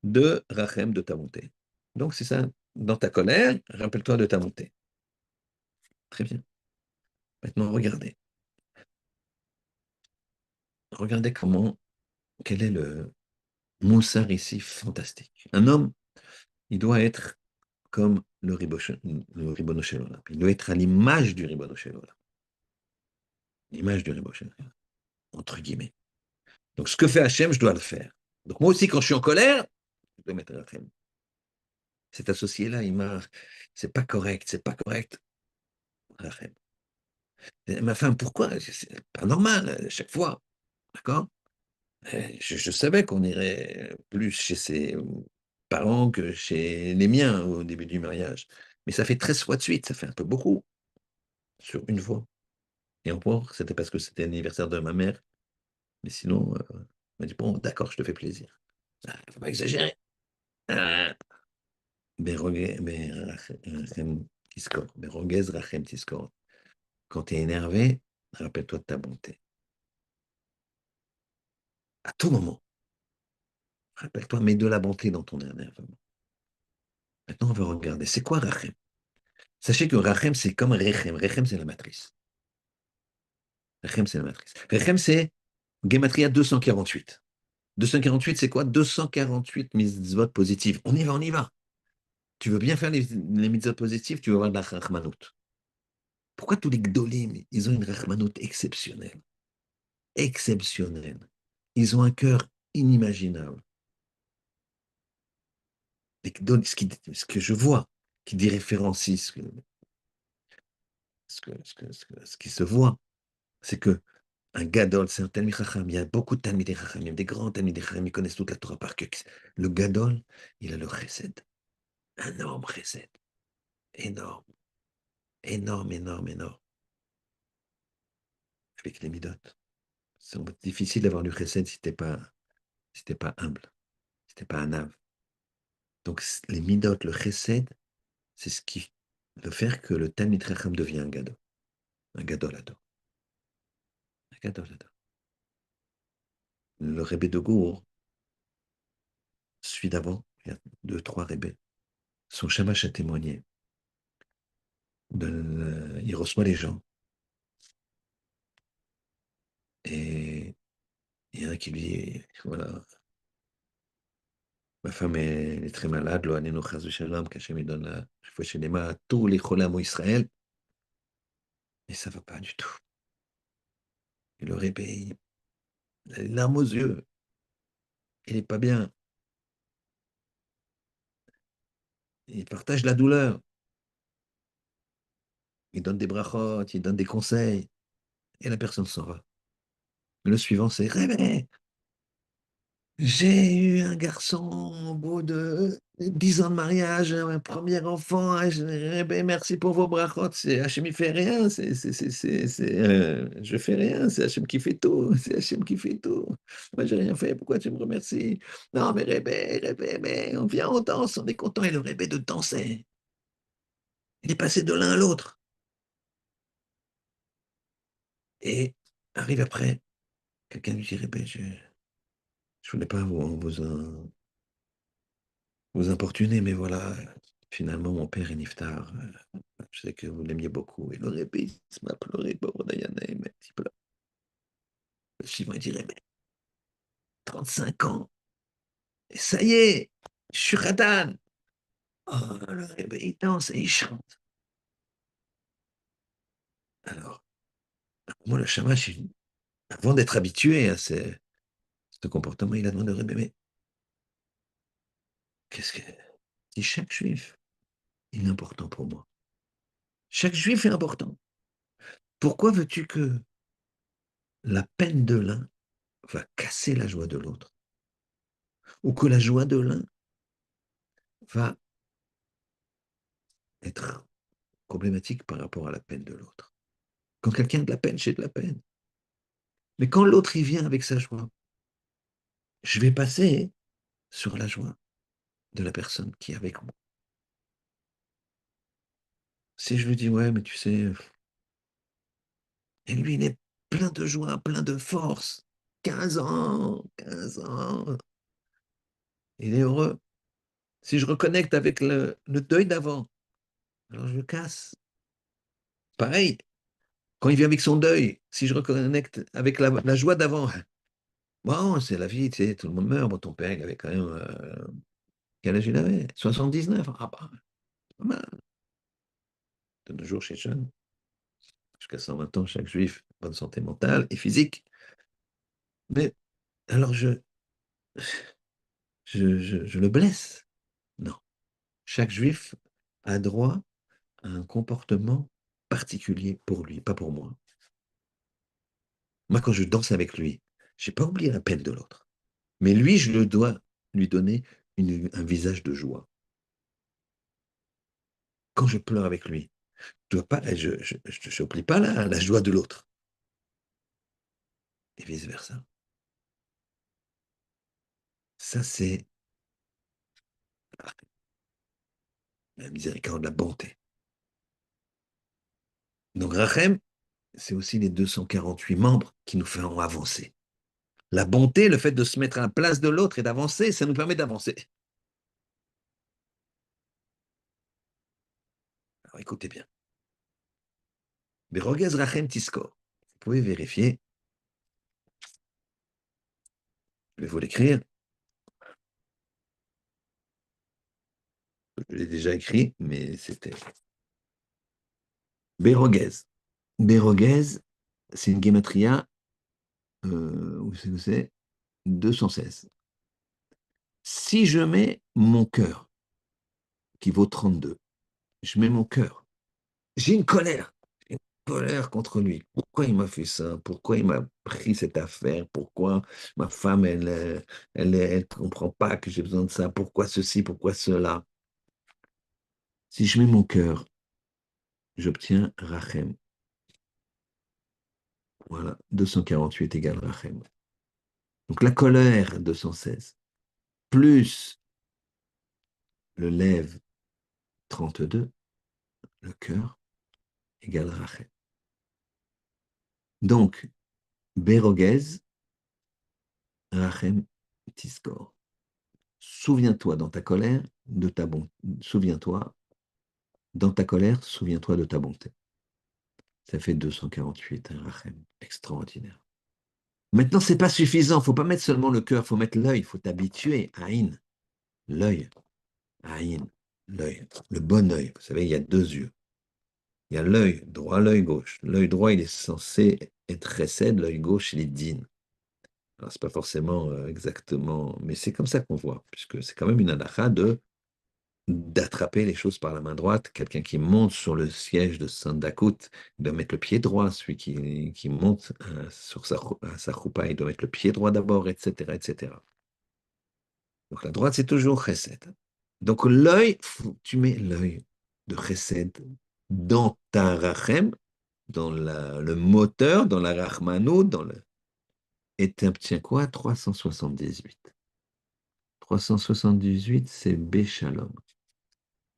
de Rachem, de ta montée. Donc, c'est ça. Dans ta colère, rappelle-toi de ta montée. Très bien. Maintenant, regardez. Regardez quel est le moussard ici fantastique. Un homme, il doit être comme le Ribono Shel Olam. Il doit être à l'image du Ribono Shel Olam. L'image du Ribono Shel Olam, entre guillemets. Donc, ce que fait Hachem, je dois le faire. Donc, moi aussi, quand je suis en colère, je dois mettre Rachem. Cet associé-là, c'est pas correct, c'est pas correct. Rachem. Ma femme, pourquoi? C'est pas normal, à chaque fois. D'accord? Je savais qu'on irait plus chez ses parents que chez les miens au début du mariage. Mais ça fait 13 fois de suite, ça fait un peu beaucoup, sur une fois. Et encore, c'était parce que c'était l'anniversaire de ma mère. Mais sinon, elle m'a dit, bon, d'accord, je te fais plaisir. Ah, faut pas exagérer. Ah. Rachem Tiskor. Quand tu es énervé, rappelle-toi de ta bonté. À tout moment, rappelle-toi, mets de la bonté dans ton énervement. Maintenant, on va regarder. C'est quoi Rachem? Sachez que Rachem, c'est comme Rechem. Rechem, c'est la matrice. Rechem, c'est la matrice. Rechem, c'est Gematria 248. 248, c'est quoi? 248 mitzvot positives. On y va, on y va. Tu veux bien faire les mitzvot positives, tu vas avoir de la Rachmanout. Pourquoi tous les Gdolim, ils ont une Rachmanout exceptionnelle? Exceptionnelle. Ils ont un cœur inimaginable. Les Gdolim, ce que je vois, qui différencie ce qui se voit, c'est que un gadol, c'est un Talmid Chacham. Il y a beaucoup de Talmidei Chachamim, des grands Talmidei Chachamim, ils connaissent toute la Torah par cœur. Le gadol, il a le chesed, un énorme chesed, énorme, énorme, énorme, énorme, avec les midot. C'est difficile d'avoir du chesed si t'es pas humble, si t'es pas un ave. Donc les midot, le chesed, c'est ce qui veut faire que le Talmid Chacham devient un gadol adore, un gadol adore. Le Rebbe de Gour, celui d'avant, il y a deux, trois Rebbes, son shamash a témoigné. Il reçoit les gens. Et il y en a qui lui dit, voilà, ma femme elle est très malade, lo anenu chas v'shalom, qu'Hachem lui donne la réfoua shelema à tous les cholam au Israël, et ça va pas du tout. Il le réveille, il a les larmes aux yeux, il est pas bien, il partage la douleur, il donne des brachot, il donne des conseils, et la personne s'en va. Mais le suivant, c'est réveille. J'ai eu un garçon au bout de 10 ans de mariage, un premier enfant. Eh ben, merci pour vos brachot. C'est Hachem qui fait rien. Je fais rien. C'est Hachem qui fait tout. C'est Hachem qui fait tout. Moi, j'ai rien fait. Pourquoi tu me remercies? Non, mais Rébé, mais on vient, on danse, on est content. Et le Rébé de danser. Il est passé de l'un à l'autre. Et arrive après, quelqu'un lui dit, Rébé, je voulais pas vous importunez, mais voilà, finalement, mon père est niftar. Je sais que vous l'aimiez beaucoup. Il aurait pu il m'a pleuré, pauvre Diana, mais il pleure. Le suivant, il dirait, mais 35 ans, et ça y est, je suis Radan. Oh, le réveil, il danse et il chante. Alors, moi, le shamash, avant d'être habitué à ce comportement, il a demandé au Rebbe, mais qu'est-ce que... Si chaque juif, il est important pour moi. Chaque juif est important. Pourquoi veux-tu que la peine de l'un va casser la joie de l'autre, ou que la joie de l'un va être problématique par rapport à la peine de l'autre. Quand quelqu'un a de la peine, j'ai de la peine. Mais quand l'autre y vient avec sa joie, je vais passer sur la joie de la personne qui est avec moi. Si je lui dis, ouais, mais tu sais, et lui, il est plein de joie, plein de force. 15 ans, il est heureux. Si je reconnecte avec le deuil d'avant, alors je le casse. Pareil, quand il vient avec son deuil, si je reconnecte avec la joie d'avant, bon, c'est la vie, tu sais, tout le monde meurt. Bon, ton père, il avait quand même, quel âge il avait? 79. Ah bah, pas mal. De nos jours, chez jeunes, jusqu'à 120 ans, chaque juif, bonne santé mentale et physique. Mais alors je le blesse? Non. Chaque juif a droit à un comportement particulier pour lui, pas pour moi. Moi, quand je danse avec lui, j'ai pas oublié la peine de l'autre. Mais lui, je le dois lui donner un visage de joie. Quand je pleure avec lui, je n'oublie pas la joie de l'autre. Et vice-versa. Ça, c'est la miséricorde, la bonté. Donc, Rachem, c'est aussi les 248 membres qui nous feront avancer. La bonté, le fait de se mettre à la place de l'autre et d'avancer, ça nous permet d'avancer. Alors, écoutez bien. Berogez Rachem Tiskor. Vous pouvez vérifier. Je vais vous l'écrire. Je l'ai déjà écrit, mais c'était Berogez. Berogez, c'est une guématria, où c'est que c'est 216. Si je mets mon cœur, qui vaut 32, je mets mon cœur, j'ai une colère. J'ai une colère contre lui. Pourquoi il m'a fait ça? Pourquoi il m'a pris cette affaire? Pourquoi ma femme, elle comprend pas que j'ai besoin de ça? Pourquoi ceci? Pourquoi cela? Si je mets mon cœur, j'obtiens Rachem. Voilà, 248 égale Rachem. Donc la colère, 216, plus le lève, 32, le cœur, égale Rachem. Donc, Berogez, Rachem, Tiskor. Souviens-toi dans ta colère de ta bonté. Souviens-toi, dans ta colère, souviens-toi de ta bonté. Ça fait 248, un Rachem. Extraordinaire. Maintenant, c'est pas suffisant. Il ne faut pas mettre seulement le cœur, il faut mettre l'œil. Il faut t'habituer à Aïn. L'œil. Aïn. L'œil. Le bon œil. Vous savez, il y a deux yeux. Il y a l'œil droit, l'œil gauche. L'œil droit, il est censé être chesed, l'œil gauche, il est din. Alors, c'est pas forcément exactement, mais c'est comme ça qu'on voit, puisque c'est quand même une halakha d'attraper les choses par la main droite. Quelqu'un qui monte sur le siège de Sandakut, il doit mettre le pied droit. Celui qui monte sur sa choupa, il doit mettre le pied droit d'abord, etc., etc. Donc la droite, c'est toujours chesed. Donc l'œil, tu mets l'œil de chesed dans ta rachem, dans le moteur, dans la rachmanou, et tu obtiens quoi? 378. 378, c'est Béchalom.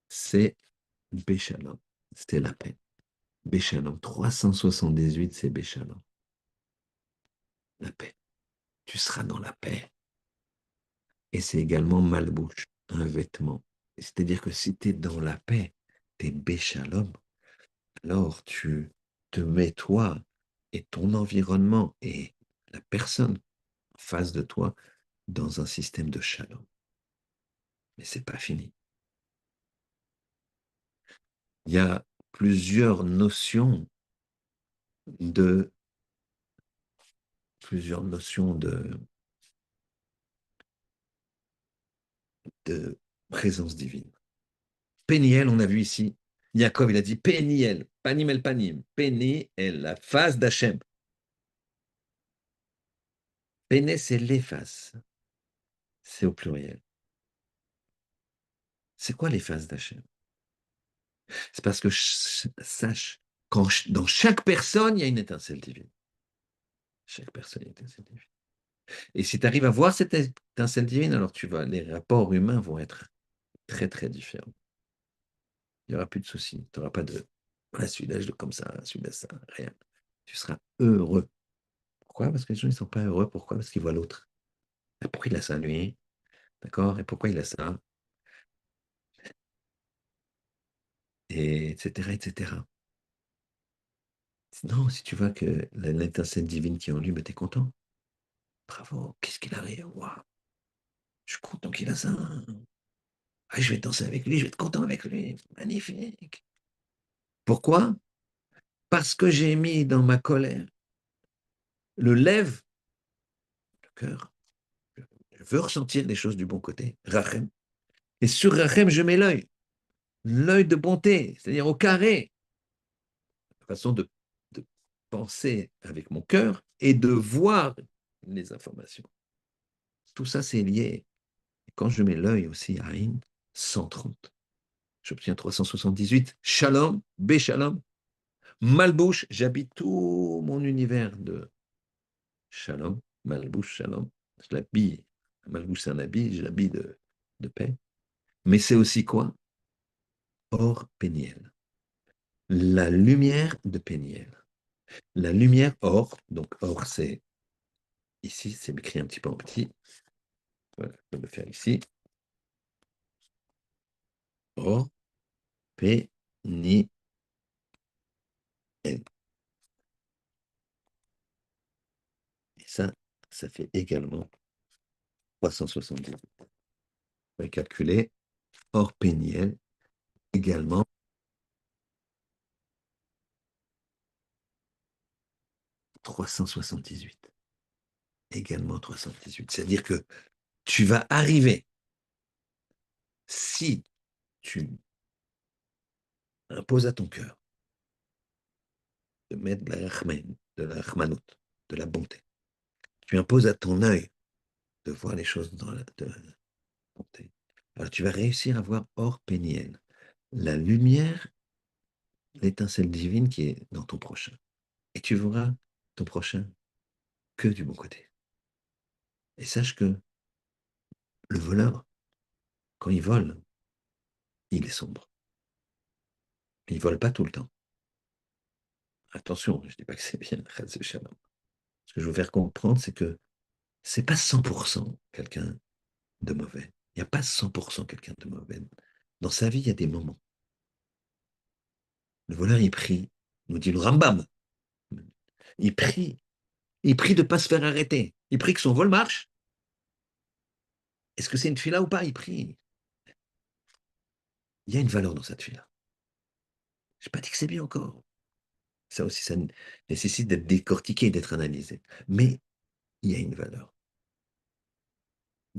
C'est Béchalom. C'était la paix. Béchalom. 378, c'est Béchalom. La paix. Tu seras dans la paix. Et c'est également malbouche, un vêtement. C'est-à-dire que si tu es dans la paix, tu es Béchalom, alors tu te mets toi et ton environnement et la personne en face de toi dans un système de shalom. Mais c'est pas fini. Il y a plusieurs notions de de présence divine. Péniel, on a vu ici, Jacob, il a dit Péniel, panim el panim, Péniel, la face d'Hachem. Péné, c'est les faces. C'est au pluriel. C'est quoi les faces d'Hachem? C'est parce que, sache, dans chaque personne, il y a une étincelle divine. Chaque personne a une étincelle divine. Et si tu arrives à voir cette étincelle divine, alors les rapports humains vont être très, très différents. Il n'y aura plus de soucis. Tu n'auras pas de, voilà, celui-là, je le comme ça, celui-là, ça, rien. Tu seras heureux. Pourquoi? Parce que les gens, ils ne sont pas heureux. Pourquoi? Parce qu'ils voient l'autre. Pourquoi il a ça, lui? D'accord? Et pourquoi il a ça? Et etc., etc. Non, si tu vois que l'étincelle divine qui est en lui, ben, tu es content. Bravo, qu'est-ce qu'il arrive? Waouh, je suis content qu'il a ça. Ah, je vais danser avec lui, je vais être content avec lui. Magnifique. Pourquoi? Parce que j'ai mis dans ma colère le lève, le cœur. Je veux ressentir les choses du bon côté. Rachem. Et sur Rachem, je mets l'œil. L'œil de bonté, c'est-à-dire au carré. La façon de penser avec mon cœur et de voir les informations. Tout ça, c'est lié. Quand je mets l'œil aussi à Aïn, 130. J'obtiens 378. Shalom, Béchalom. Malbouche, j'habite tout mon univers de Shalom, Malbouche, Shalom. Je l'habille. Malbouche, c'est un habit, je l'habille de paix. Mais c'est aussi quoi? Or Péniel. La lumière de Péniel. La lumière or, donc or c'est ici, c'est écrit un petit peu en petit. Voilà, je vais le faire ici. Or, Péniel. Et ça fait également 370. On va calculer. Or Péniel également 378. Également 318. C'est-à-dire que tu vas arriver, si tu imposes à ton cœur de mettre de la rahmanout, de la bonté, tu imposes à ton œil de voir les choses de la bonté, alors tu vas réussir à voir hors péniel la lumière, l'étincelle divine qui est dans ton prochain. Et tu verras ton prochain que du bon côté. Et sache que le voleur, quand il vole, il est sombre. Il ne vole pas tout le temps. Attention, je ne dis pas que c'est bien, ce que je veux faire comprendre, c'est que c'est pas 100% quelqu'un de mauvais. Il n'y a pas 100% quelqu'un de mauvais. Dans sa vie, il y a des moments. Le voleur, il prie, nous dit le Rambam. Il prie. Il prie de ne pas se faire arrêter. Il prie que son vol marche. Est-ce que c'est une fila ou pas? Il prie. Il y a une valeur dans cette fila. Je n'ai pas dit que c'est bien encore. Ça aussi, ça nécessite d'être décortiqué, d'être analysé. Mais il y a une valeur.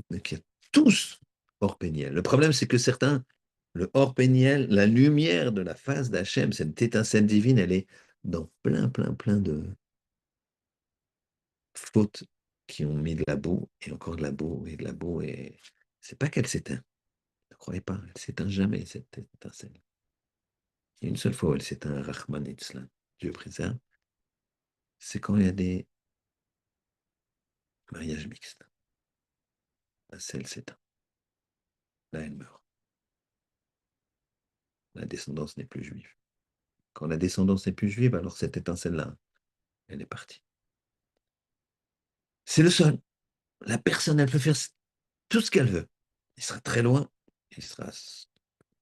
Donc, il y a tous hors péniel. Le problème, c'est que certains, le hors péniel, la lumière de la face d'Hachem, cette étincelle divine, elle est dans plein, plein, plein de fautes qui ont mis de la boue, et encore de la boue, et de la boue, et c'est pas qu'elle s'éteint. Ne croyez pas, elle s'éteint jamais, cette étincelle. Il y a une seule fois où elle s'éteint, Rahman Itzlan, Dieu préserve, c'est quand il y a des mariages mixtes. Là, celle s'éteint. Là, elle meurt. La descendance n'est plus juive. Quand la descendance n'est plus juive, alors cette étincelle-là, elle est partie. C'est le seul. La personne, elle peut faire tout ce qu'elle veut. Il sera très loin. Il sera,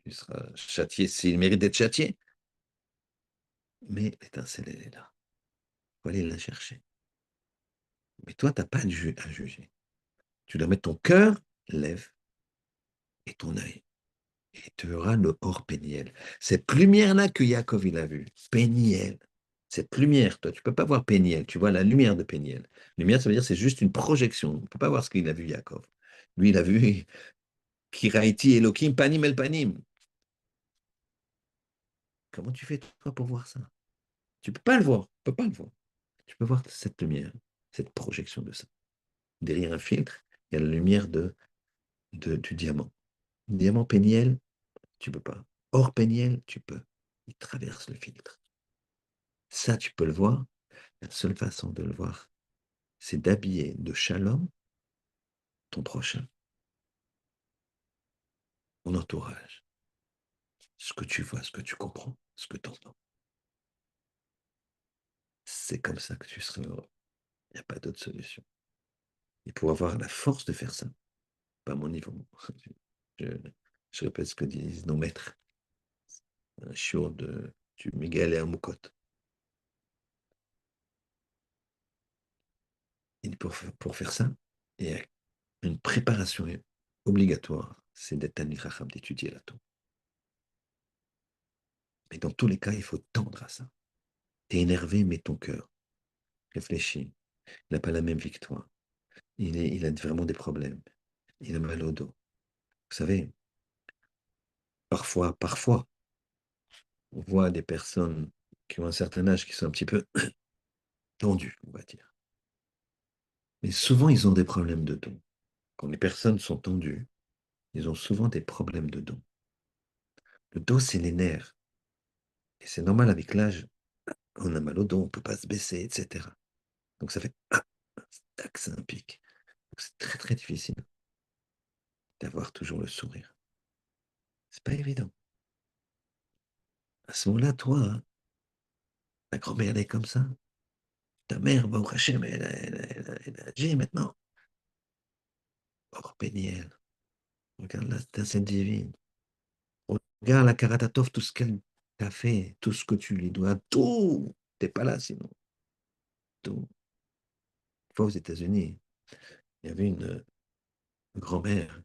il sera châtié s'il mérite d'être châtié. Mais l'étincelle, elle est là. Il faut aller la chercher. Mais toi, tu n'as pas à juger. Tu dois mettre ton cœur, lève, et ton œil. Et tu verras le hors péniel. Cette lumière-là que Yaakov, il a vue. Péniel. Cette lumière, toi, tu ne peux pas voir Péniel. Tu vois la lumière de Péniel. Lumière, ça veut dire c'est juste une projection. On ne peut pas voir ce qu'il a vu, Yaakov. Lui, il a vu Kiraiti Elohim Panim El Panim. Comment tu fais, toi, pour voir ça? Tu ne peux pas le voir. Tu peux pas le voir. Tu peux voir cette lumière, cette projection de ça. Derrière un filtre, il y a la lumière du diamant. Diamant péniel, tu peux pas. Or péniel, tu peux. Il traverse le filtre. Ça, tu peux le voir. La seule façon de le voir, c'est d'habiller de shalom ton prochain, ton entourage, ce que tu vois, ce que tu comprends, ce que tu entends. C'est comme ça que tu seras heureux. Il n'y a pas d'autre solution. Et pour avoir la force de faire ça, pas à mon niveau, je, je répète ce que disent nos maîtres, un shiur du Miguel et Amukot. Et pour faire ça, il y a une préparation obligatoire, c'est d'être un Racham, d'étudier la Torah. Mais dans tous les cas, il faut tendre à ça. T'es énervé, mais ton cœur. Réfléchis. Il n'a pas la même vie que toi. Il a vraiment des problèmes. Il a mal au dos. Vous savez, parfois, on voit des personnes qui ont un certain âge qui sont un petit peu tendues, on va dire. Mais souvent, ils ont des problèmes de dos. Quand les personnes sont tendues, ils ont souvent des problèmes de dos. Le dos, c'est les nerfs. Et c'est normal avec l'âge, on a mal au dos, on ne peut pas se baisser, etc. Donc ça fait tac, c'est un pic. Donc c'est très très difficile d'avoir toujours le sourire. C'est pas évident. À ce moment-là, toi, hein, ta grand-mère, elle est comme ça. Ta mère, va au Hachem, elle a agi maintenant. Oh, Péniel, regarde la Sainte Divine. Regarde la Karatatov, tout ce qu'elle t'a fait, tout ce que tu lui dois, tout. T'es pas là sinon. Tout. Une fois aux États-Unis, il y avait une grand-mère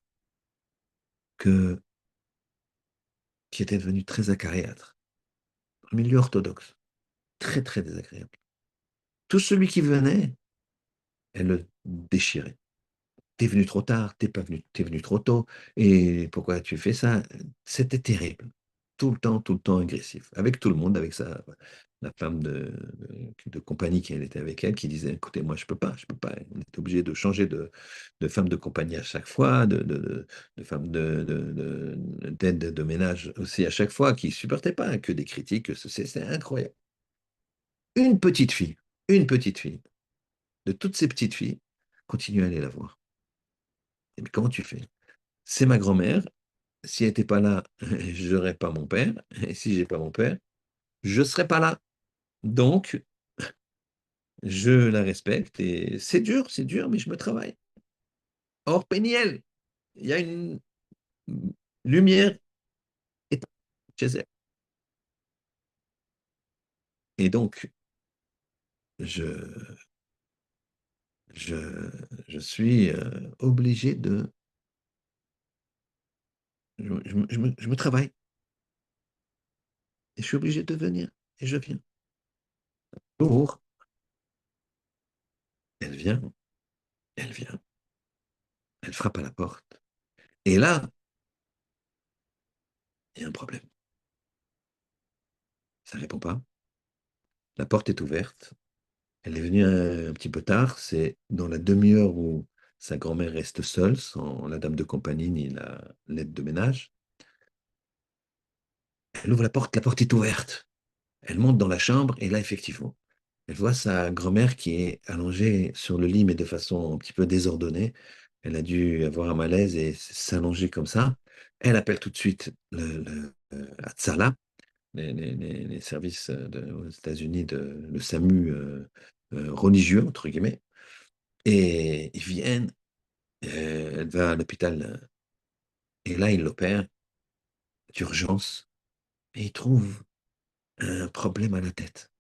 que, qui était devenue très acariâtre, dans le milieu orthodoxe, très très désagréable. Tout celui qui venait, elle le déchirait. T'es venu trop tard, t'es pas venu, t'es venu trop tôt, et pourquoi tu fais ça? C'était terrible. Tout le temps agressif. Avec tout le monde, avec la femme de compagnie qui elle était avec elle, qui disait, écoutez, moi, je peux pas. On est obligé de changer de femme de compagnie à chaque fois, de femme d'aide de ménage aussi à chaque fois, qui supportait pas que des critiques, que c'est incroyable. Une une petite fille, de toutes ces petites filles, continue à aller la voir. Mais comment tu fais? C'est ma grand-mère. Si elle n'était pas là, je n'aurais pas mon père. Et si j'ai pas mon père, je ne serais pas là. Donc, je la respecte et c'est dur, mais je me travaille. Or, Péniel, il y a une lumière éteinte chez elle. Et donc, je, je, je suis obligé de... je me travaille. Et je suis obligé de venir. Et je viens. Pour, elle vient, elle vient, elle frappe à la porte. Et là, il y a un problème. Ça ne répond pas. La porte est ouverte. Elle est venue un petit peu tard. C'est dans la demi-heure où sa grand-mère reste seule, sans la dame de compagnie ni l'aide de ménage. Elle ouvre la porte est ouverte. Elle monte dans la chambre et là, effectivement, elle voit sa grand-mère qui est allongée sur le lit, mais de façon un petit peu désordonnée. Elle a dû avoir un malaise et s'allonger comme ça. Elle appelle tout de suite Hatsala, les services aux États-Unis, le SAMU religieux, entre guillemets. Et ils viennent, elle va à l'hôpital, et là, ils l'opèrent d'urgence, et ils trouvent un problème à la tête,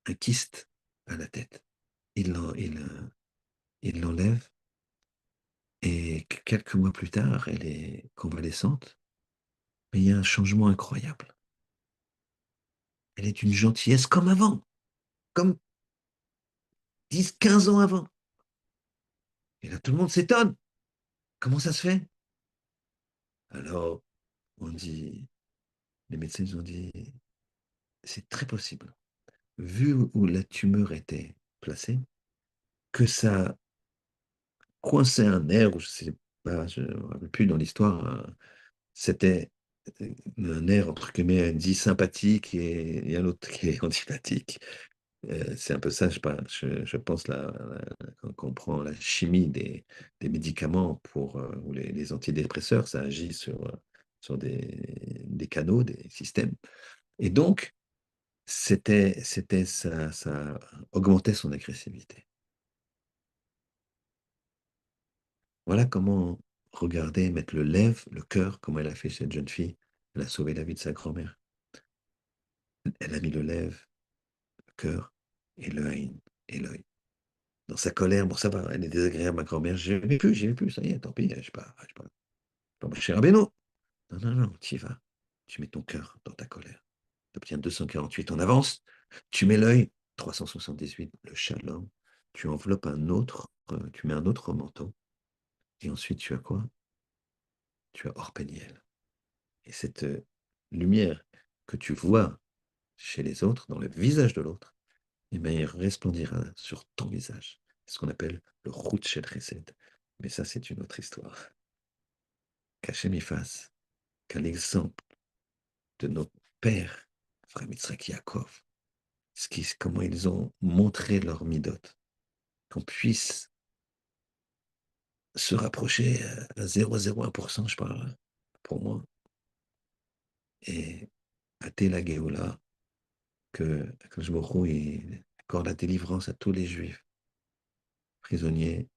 un kyste à la tête. Ils l'enlèvent, et quelques mois plus tard, elle est convalescente, mais il y a un changement incroyable. Elle est d'une gentillesse comme avant, comme 10, 15 ans avant. Et là, tout le monde s'étonne. Comment ça se fait? Alors, on dit, les médecins nous ont dit, c'est très possible, vu où la tumeur était placée, que ça coincé un nerf, ou je sais pas, je ne me rappelle plus dans l'histoire, c'était un nerf, entre guillemets, dit sympathique et un autre qui est antipathique. C'est un peu ça, je pense, quand on prend la chimie des médicaments ou les antidépresseurs, ça agit sur des canaux, des systèmes. Et donc, ça augmentait son agressivité. Voilà comment regarder, mettre le lèvre, le cœur, comme elle a fait cette jeune fille. Elle a sauvé la vie de sa grand-mère. Elle a mis le lèvre, le cœur et l'œil. Dans sa colère, bon, ça va, elle est désagréable, ma grand-mère. J'y vais plus, ça y est, tant pis, je sais pas, mon cher Abénaud. Non, non, non, tu y vas. Tu mets ton cœur dans ta colère. Tu obtiens 248 en avance. Tu mets l'œil, 378, le shalom. Tu enveloppes tu mets un autre manteau. Et ensuite, tu as quoi? Tu as Orpeniel. Et cette lumière que tu vois chez les autres, dans le visage de l'autre, eh bien, il resplendira sur ton visage. C'est ce qu'on appelle le rout shel chesed. Mais ça, c'est une autre histoire. Qu'Hachem y fasse, qu'à l'exemple de nos pères, Frère Yitzhak Yaakov, comment ils ont montré leur midote, qu'on puisse se rapprocher à 0,01%, je parle, pour moi, et hâter la Géoula, que je me il accorde la délivrance à tous les juifs prisonniers,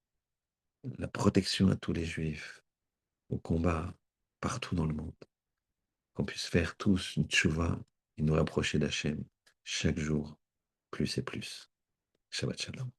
la protection à tous les juifs au combat partout dans le monde, qu'on puisse faire tous une tchouva et nous rapprocher d'Hachem chaque jour, plus et plus. Shabbat Shalom.